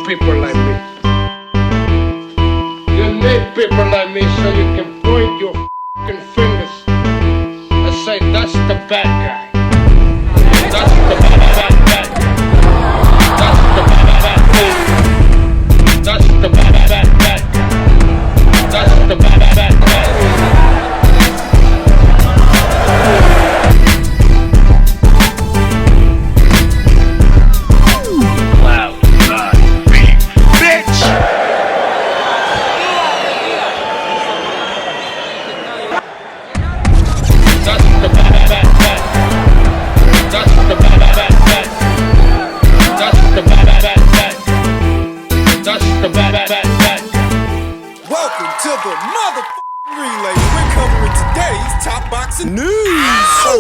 people like me. You need people like me so you can point your f***ing fingers and say, that's the bad guy. That's the bad guy. That's the bad guy. That's the bad guy. That's the bad guy. Welcome to the motherfucking relay. We're covering today's top boxing news.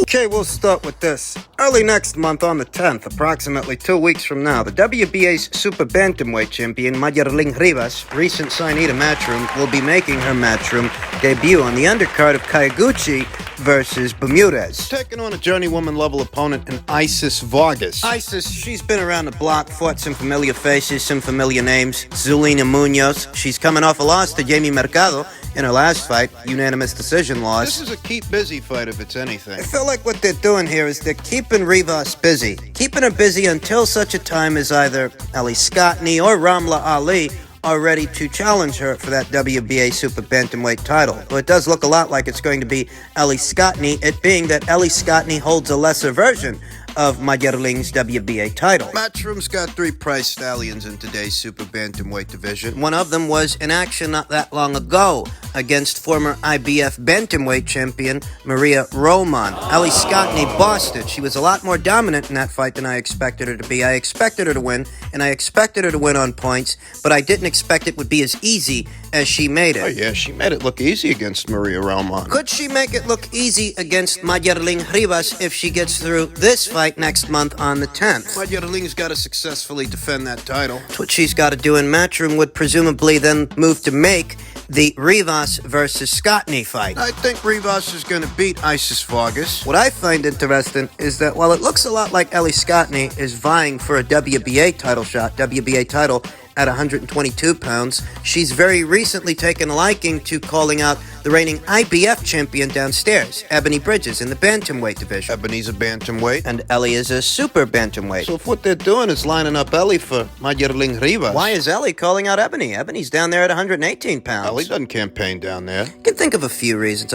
Okay, we'll start with this. Early next month on the 10th, approximately 2 weeks from now, the WBA's super bantamweight champion, Rivas, recent signee to Matchroom, will be making her Matchroom debut on the undercard of Kaiguchi versus Bermudez, taking on a journeywoman-level opponent in Isis Vargas. Isis, she's been around the block, fought some familiar faces, some familiar names. Zulina Munoz, she's coming off a loss to Jamie Mercado in her last fight, unanimous decision loss. This is a keep busy fight if it's anything. I feel like what they're doing here is they're keeping Rivas busy, keeping her busy until such a time as either Scotney or Ramla Ali are ready to challenge her for that WBA Super Bantamweight title. Well, it does look a lot like it's going to be Scotney, it being that Scotney holds a lesser version of Majerling's WBA title. Matchroom's got 3 prize stallions in today's Super Bantamweight division. One of them was in action not that long ago against former IBF Bantamweight champion Maria Roman. Scotney bossed it. She was a lot more dominant in that fight than I expected her to be. I expected her to win, and I expected her to win on points, but I didn't expect it would be as easy as she made it. Oh yeah, she made it look easy against Maria Roman. Could she make it look easy against Majerling Rivas if she gets through this fight next month on the 10th? Majerling's got to successfully defend that title. That's what she's got to do, and Matchroom would presumably then move to make the Rivas versus Scotney fight. I think Rivas is going to beat Isis Vargas. What I find interesting is that while it looks a lot like Scotney is vying for a WBA title shot, WBA title at 122 pounds, she's very recently taken a liking to calling out the reigning IBF champion downstairs, Ebony Bridges, in the bantamweight division. Ebony's a bantamweight, and Ellie is a super bantamweight. So if what they're doing is lining up Ellie for Majerling Rivas, why is Ellie calling out Ebony? Ebony's down there at 118 pounds. Ellie doesn't campaign down there. I can think of a few reasons.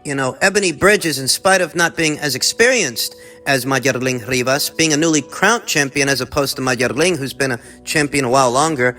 You know, Ebony Bridges, in spite of not being as experienced as Majerling Rivas, being a newly crowned champion as opposed to Majerling, who's been a champion a while longer,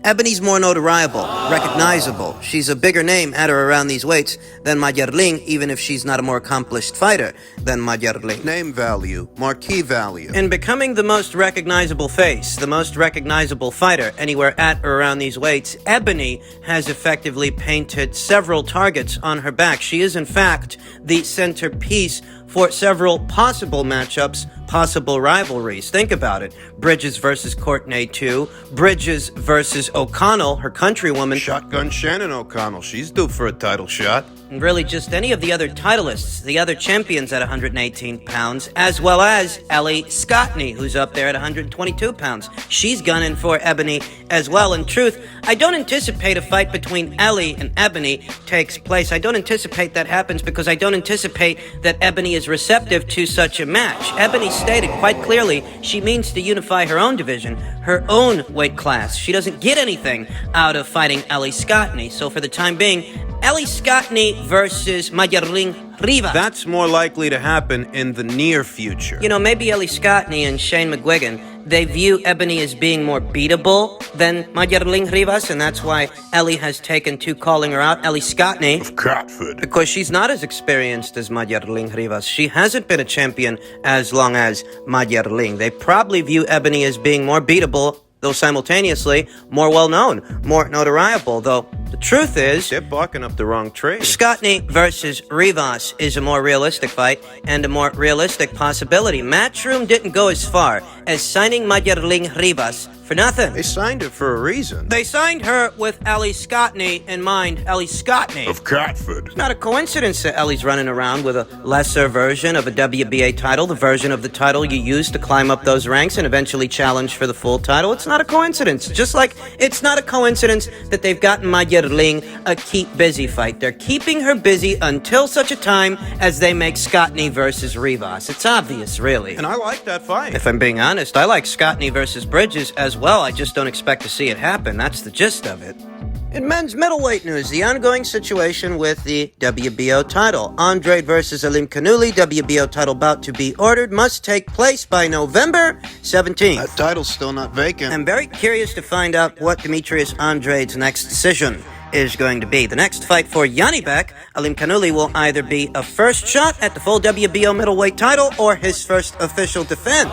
Ebony's more notoriable, recognizable. She's a bigger name at or around these weights than Majerling, even if she's not a more accomplished fighter than Majerling. Name value, marquee value. In becoming the most recognizable face, the most recognizable fighter anywhere at or around these weights, Ebony has effectively painted several targets on her back. She is, in fact, the centerpiece for several possible matchups, possible rivalries. Think about it. Bridges versus Courtney 2, Bridges versus O'Connell, her countrywoman. Shotgun Shannon O'Connell, she's due for a title shot. And really just any of the other titleists, the other champions at 118 pounds, as well as Scotney, who's up there at 122 pounds. She's gunning for Ebony as well. In truth, I don't anticipate a fight between Ellie and Ebony takes place. I don't anticipate that happens because I don't anticipate that Ebony is receptive to such a match. Ebony stated quite clearly she means to unify her own division, her own weight class. She doesn't get anything out of fighting Scotney. So for the time being, Scotney versus Majerling Rivas. That's more likely to happen in the near future. You know, maybe Scotney and Shane McGuigan, they view Ebony as being more beatable than Majerling Rivas, and that's why Ellie has taken to calling her out, Scotney. Of Catford. Because she's not as experienced as Majerling Rivas. She hasn't been a champion as long as Majerling. They probably view Ebony as being more beatable, though simultaneously more well-known, more notoriable, though the truth is they're barking up the wrong tree. Scotney versus Rivas is a more realistic fight and a more realistic possibility. Matchroom didn't go as far as signing Mayerling Rivas for nothing. They signed her for a reason. They signed her with Ellie Scotney in mind. Ellie Scotney. Of Catford. It's not a coincidence that Ellie's running around with a lesser version of a WBA title, the version of the title you use to climb up those ranks and eventually challenge for the full title. It's not a coincidence. Just like it's not a coincidence that they've gotten Mayerling a keep busy fight. They're keeping her busy until such a time as they make Scotney versus Rivas. It's obvious, really. And I like that fight. If I'm being honest, I like Scotney versus Bridges as well. I just don't expect to see it happen. That's the gist of it. In men's middleweight news, the ongoing situation with the WBO title. Andrade versus Alim Kanuli, WBO title bout to be ordered, must take place by November 17th. That title's still not vacant. I'm very curious to find out what Demetrius Andrade's next decision is going to be. The next fight for Janibek, Alim Kanuli, will either be a first shot at the full WBO middleweight title or his first official defense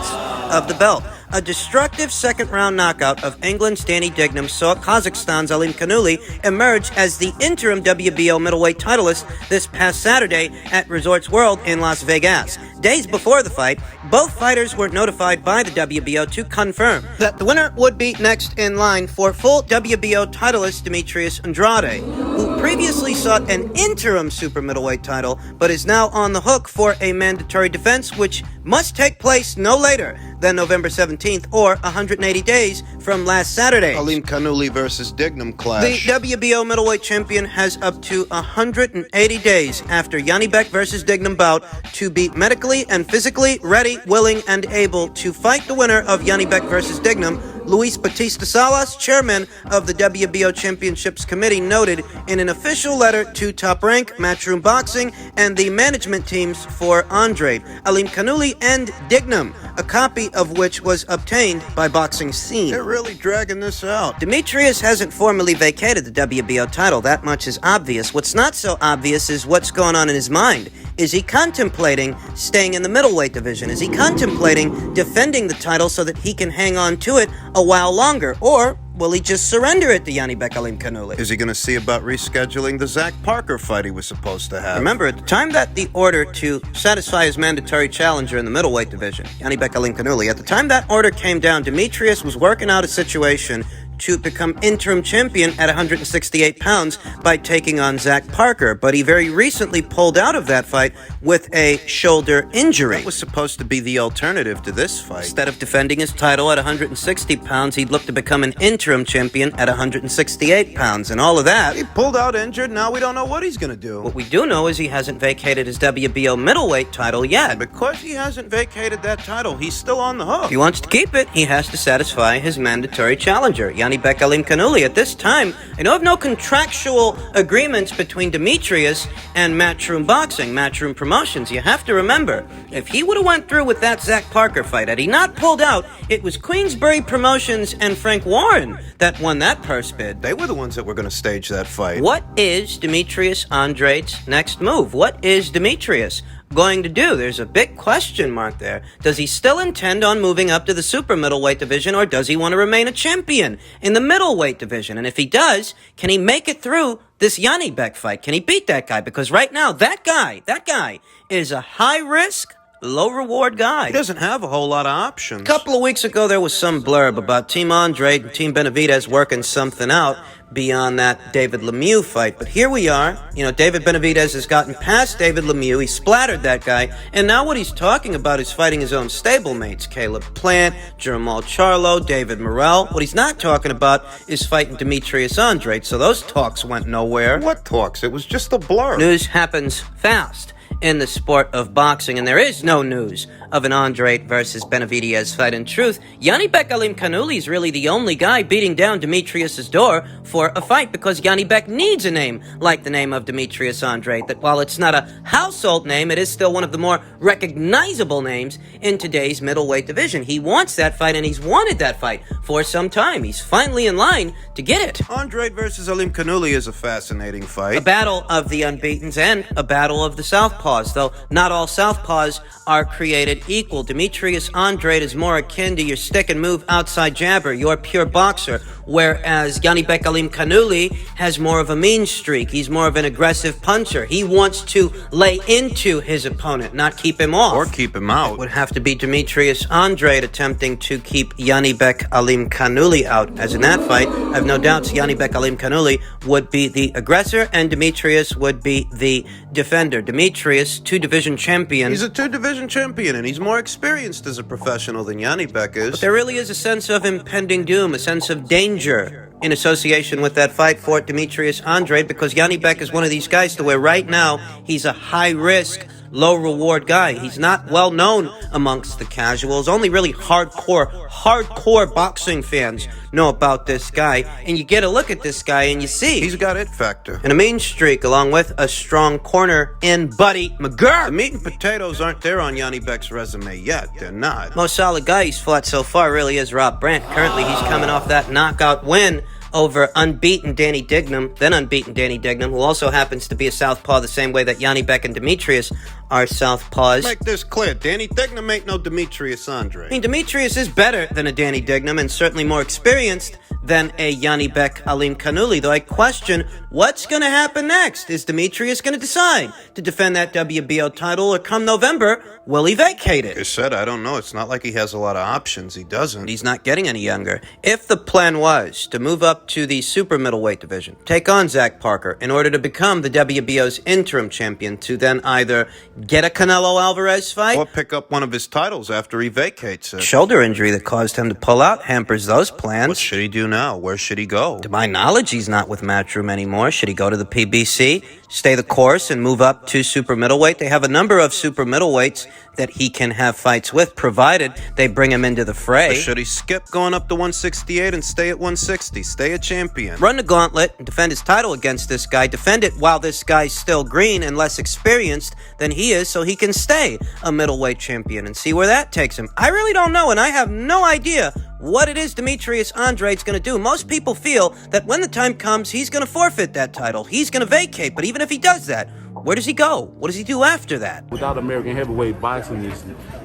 of the belt. A destructive second-round knockout of England's Danny Dignam saw Kazakhstan's Alim Kanuli emerge as the interim WBO middleweight titleist this past Saturday at Resorts World in Las Vegas. Days before the fight, both fighters were notified by the WBO to confirm that the winner would be next in line for full WBO titleist Demetrius Andrade, who previously sought an interim super middleweight title, but is now on the hook for a mandatory defense, which must take place no later than November 17th, or 180 days from last Saturday. Alim Kanuli versus Dignam The clash. WBO middleweight champion has up to 180 days after Janibek versus Dignam bout to be medically and physically ready, willing, and able to fight the winner of Janibek versus Dignam. Luis Batista Salas, chairman of the WBO Championships Committee, noted in an official letter to Top Rank, Matchroom Boxing, and the management teams for Andrade, Alim Kanuli, and Dignam, a copy of which was obtained by Boxing Scene. They're really dragging this out. Demetrius hasn't formally vacated the WBO title. That much is obvious. What's not so obvious is what's going on in his mind. Is he contemplating staying in the middleweight division? Is he contemplating defending the title so that he can hang on to it a while longer? Or will he just surrender it to Janibek Alim Kanuli? Is he going to see about rescheduling the Zach Parker fight he was supposed to have? Remember, at the time that the order to satisfy his mandatory challenger in the middleweight division, Janibek Alim Kanuli, at the time that order came down, Demetrius was working out a situation to become interim champion at 168 pounds by taking on Zach Parker, but he very recently pulled out of that fight with a shoulder injury. That was supposed to be the alternative to this fight. Instead of defending his title at 160 pounds, he'd look to become an interim champion at 168 pounds, and all of that. He pulled out injured, now we don't know what he's going to do. What we do know is he hasn't vacated his WBO middleweight title yet. Because he hasn't vacated that title, he's still on the hook. If he wants to keep it, he has to satisfy his mandatory challenger, Janibek Alim Kanuli. At this time, I know of no contractual agreements between Demetrius and Matchroom Boxing, Matchroom Promotions. You have to remember, if he would have went through with that Zach Parker fight, had he not pulled out, it was Queensberry Promotions and Frank Warren that won that purse bid. They were the ones that were going to stage that fight. What is Demetrius Andrade's next move? What is Demetrius going to do? There's a big question mark there. Does he still intend on moving up to the super middleweight division, or does he want to remain a champion in the middleweight division? And if he does, can he make it through this Janibek fight? Can he beat that guy? Because right now, that guy is a high-risk, low-reward guy. He doesn't have a whole lot of options. A couple of weeks ago, there was some blurb about Team Andrade and Team Benavidez working something out beyond that David Lemieux fight. But here we are. You know, David Benavidez has gotten past David Lemieux. He splattered that guy. And now what he's talking about is fighting his own stablemates. Caleb Plant, Jamal Charlo, David Morrell. What he's not talking about is fighting Demetrius Andrade. So those talks went nowhere. What talks? It was just a blur. News happens fast in the sport of boxing, and there is no news of an Andrade versus Benavidez fight. In truth, Janibek Alim Kanuli is really the only guy beating down Demetrius's door for a fight, because Janibek needs a name like the name of Demetrius Andrade, that while it's not a household name, it is still one of the more recognizable names in today's middleweight division. He wants that fight, and he's wanted that fight for some time. He's finally in line to get it. Andrade versus Alim Kanuli is a fascinating fight. A battle of the unbeatens and a battle of the southpaws, though not all southpaws are created equal. Demetrius Andrade is more akin to your stick and move outside jabber, your pure boxer, whereas Janibek Alimkhanuly has more of a mean streak. He's more of an aggressive puncher. He wants to lay into his opponent, not keep him off. Or keep him out. It would have to be Demetrius Andrade attempting to keep Janibek Alimkhanuly out. As in that fight, I have no doubts Janibek Alimkhanuly would be the aggressor and Demetrius would be the defender. Demetrius, two-division champion. He's a two-division champion, and he's more experienced as a professional than Janibek is. But there really is a sense of impending doom, a sense of danger in association with that fight for Demetrius Andrade, because Janibek is one of these guys to where right now he's a high-risk, low-reward guy. He's not well known amongst the casuals. Only really hardcore boxing fans know about this guy. And you get a look at this guy and you see He's got it factor. and a mean streak, along with a strong corner in Buddy McGurk. The meat and potatoes aren't there on Janibek's resume yet. They're not. Most solid guy he's fought so far really is Rob Brandt. Currently, he's coming off that knockout win over unbeaten Danny Dignam, then unbeaten Danny Dignam, who also happens to be a southpaw the same way that Janibek and Demetrius are southpaws. Make this clear. Danny Dignam ain't no Demetrius Andrade. I mean, Demetrius is better than a Danny Dignam and certainly more experienced than a Janibek Alimkhanuly, though I question what's going to happen next. Is Demetrius going to decide to defend that WBO title, or come November, will he vacate it? Like I said, I don't know. It's not like he has a lot of options. He doesn't. He's not getting any younger. If the plan was to move up to the super middleweight division, take on Zach Parker in order to become the WBO's interim champion, to then either get a Canelo Alvarez fight, Or pick up one of his titles after he vacates it. shoulder injury that caused him to pull out hampers those plans. What should he do now? Where should he go? To my knowledge, he's not with Matchroom anymore. Should he go to the PBC, stay the course, and move up to super middleweight? They have a number of super middleweights that he can have fights with, provided they bring him into the Or fray. should he skip going up to 168 and stay at 160? Stay a champion. Run the gauntlet and defend his title against this guy. Defend it while this guy's still green and less experienced than he is, so he can stay a middleweight champion and see where that takes him. I really don't know, and I have no idea what it is Demetrius Andrade's going to do. Most people feel that when the time comes, he's going to forfeit that title. He's going to vacate, but even if he does that, where does he go? What does he do after that? Without American heavyweight boxing,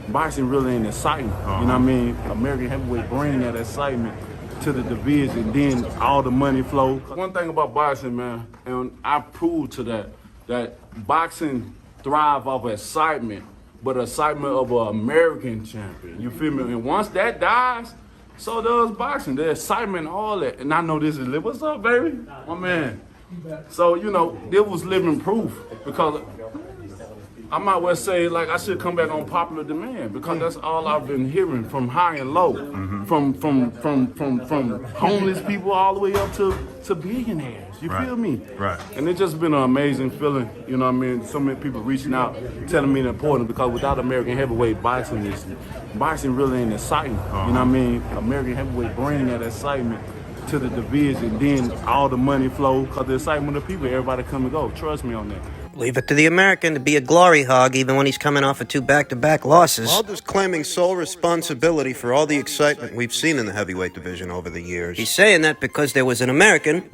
boxing really ain't exciting. You know what I mean? American heavyweight bring that excitement to the division, then all the money flow. One thing about boxing, man, and I proved to that boxing thrive off excitement, but excitement of an American champion. You feel me? And once that dies, so does boxing. The excitement, all that. And I know this is live. What's up, baby? My man. So, you know, it was living proof, because I might well say, like, I should come back on popular demand, because that's all I've been hearing from high and low, from homeless people all the way up to billionaires. You feel me? Right. And it's just been an amazing feeling. You know what I mean? So many people reaching out, telling me the importance, because without American heavyweight boxing really ain't exciting. You know what I mean? American heavyweight bring that excitement to the division, then all the money flow, because the excitement of people, everybody come and go. Trust me on that. Leave it to the American to be a glory hog, even when he's coming off of 2 back-to-back losses. Aldo's claiming sole responsibility for all the excitement we've seen in the heavyweight division over the years. He's saying that because there was an American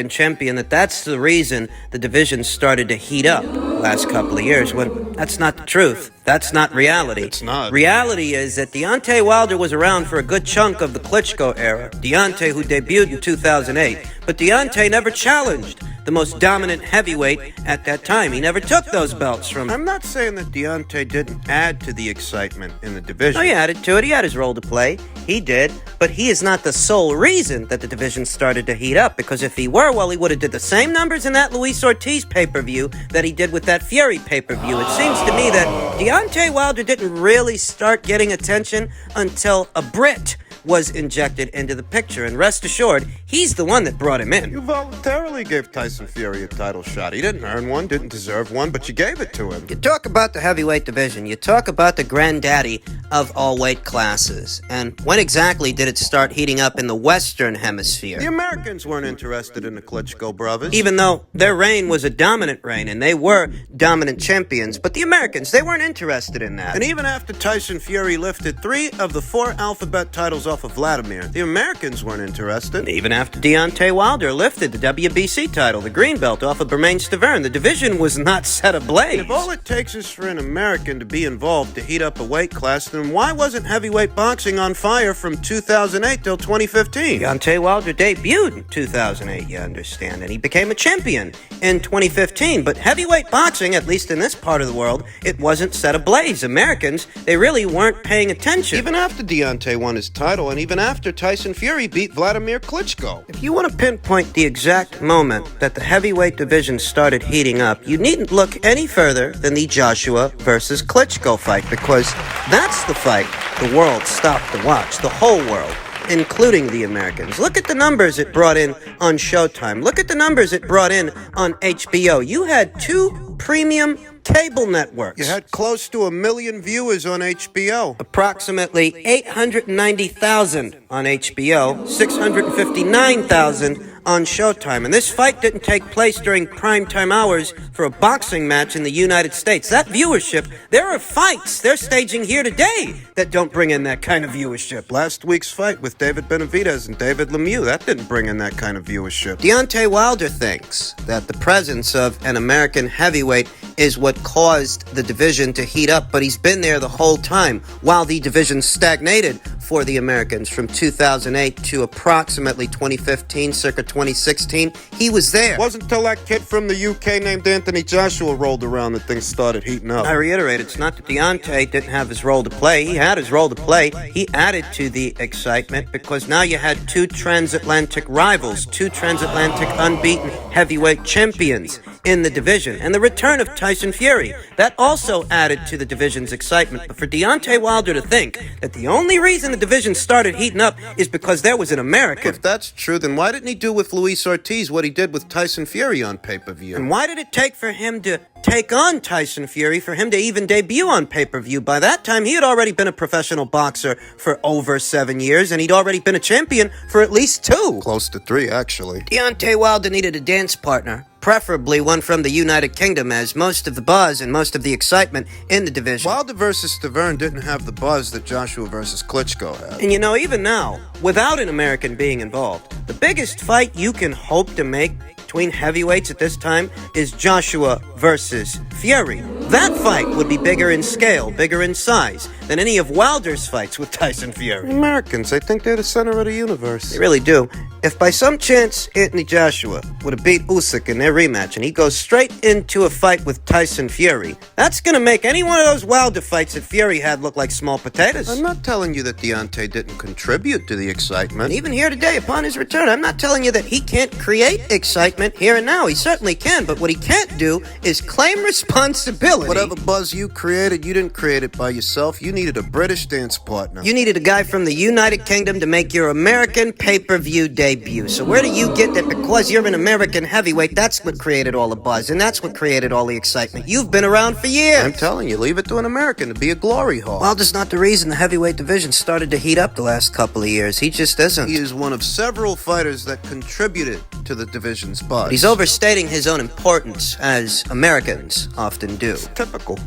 champion, that's the reason the division started to heat up the last couple of years, when that's not the truth. That's not reality. It's not. Reality is that Deontay Wilder was around for a good chunk of the Klitschko era. Deontay, who debuted in 2008. But Deontay never challenged the most dominant heavyweight at that time. He never took those belts from him. I'm not saying that Deontay didn't add to the excitement in the division. No, he added to it. He had his role to play. He did. But he is not the sole reason that the division started to heat up. Because if he were, well, he would have did the same numbers in that Luis Ortiz pay-per-view that he did with that Fury pay-per-view. It seems to me that Deontay Wilder didn't really start getting attention until a Brit was injected into the picture. And rest assured, he's the one that brought him in. You voluntarily gave Tyson Fury a title shot. He didn't earn one, didn't deserve one, but you gave it to him. You talk about the heavyweight division. You talk about the granddaddy of all weight classes. And when exactly did it start heating up in the Western Hemisphere? The Americans weren't interested in the Klitschko brothers. Even though their reign was a dominant reign and they were dominant champions, but the Americans, they weren't interested in that. And even after Tyson Fury lifted 3 of the 4 alphabet titles off of Vladimir. The Americans weren't interested. Even after Deontay Wilder lifted the WBC title, the green belt off of Bermain Stavern, the division was not set ablaze. If all it takes is for an American to be involved to heat up a weight class, then why wasn't heavyweight boxing on fire from 2008 till 2015? Deontay Wilder debuted in 2008, you understand, and he became a champion in 2015. But heavyweight boxing, at least in this part of the world, it wasn't set ablaze. Americans, they really weren't paying attention. Even after Deontay won his title, and even after Tyson Fury beat Vladimir Klitschko. If you want to pinpoint the exact moment that the heavyweight division started heating up, you needn't look any further than the Joshua versus Klitschko fight, because that's the fight the world stopped to watch, the whole world, including the Americans. Look at the numbers it brought in on Showtime. Look at the numbers it brought in on HBO. You had two premium cable networks. You had close to 1 million viewers on HBO. Approximately 890,000 on HBO, 659,000 on Showtime. And this fight didn't take place during primetime hours for a boxing match in the United States. That viewership, there are fights they're staging here today that don't bring in that kind of viewership. Last week's fight with David Benavidez and David Lemieux, that didn't bring in that kind of viewership. Deontay Wilder thinks that the presence of an American heavyweight is what caused the division to heat up, but he's been there the whole time while the division stagnated for the Americans from 2008 to approximately 2015, circa 2016. He was there. It wasn't until that kid from the UK named Anthony Joshua rolled around that things started heating up. I reiterate, it's not that Deontay didn't have his role to play. He had his role to play. He added to the excitement because now you had two transatlantic rivals, two transatlantic unbeaten heavyweight champions in the division, and the return of Tyson Fury. That also added to the division's excitement. But for Deontay Wilder to think that the only reason the division started heating up is because there was an American. If that's true, then why didn't he do with Luis Ortiz what he did with Tyson Fury on pay-per-view? And why did it take for him to take on Tyson Fury for him to even debut on pay-per-view? By that time, he had already been a professional boxer for over 7 years, and he'd already been a champion for at least 2. Close to 3, actually. Deontay Wilder needed a dance partner, preferably one from the United Kingdom, as most of the buzz and most of the excitement in the division. Wilder versus Stavern didn't have the buzz that Joshua versus Klitschko had. And you know, even now, without an American being involved, the biggest fight you can hope to make between heavyweights at this time is Joshua versus Fury. That fight would be bigger in scale, bigger in size, than any of Wilder's fights with Tyson Fury. Americans, they think they're the center of the universe. They really do. If by some chance Anthony Joshua would have beat Usyk in their rematch and he goes straight into a fight with Tyson Fury, that's going to make any one of those Wilder fights that Fury had look like small potatoes. I'm not telling you that Deontay didn't contribute to the excitement. And even here today, upon his return, I'm not telling you that he can't create excitement here and now. He certainly can, but what he can't do is claim responsibility. Whatever buzz you created, you didn't create it by yourself. You needed a British dance partner. You needed a guy from the United Kingdom to make your American pay-per-view debut. So where do you get that because you're an American heavyweight, that's what created all the buzz, and that's what created all the excitement? You've been around for years. I'm telling you, leave it to an American to be a glory hog. Wilder's not the reason the heavyweight division started to heat up the last couple of years. He just isn't. He is one of several fighters that contributed to the division's buzz. He's overstating his own importance, as Americans often do. Typical.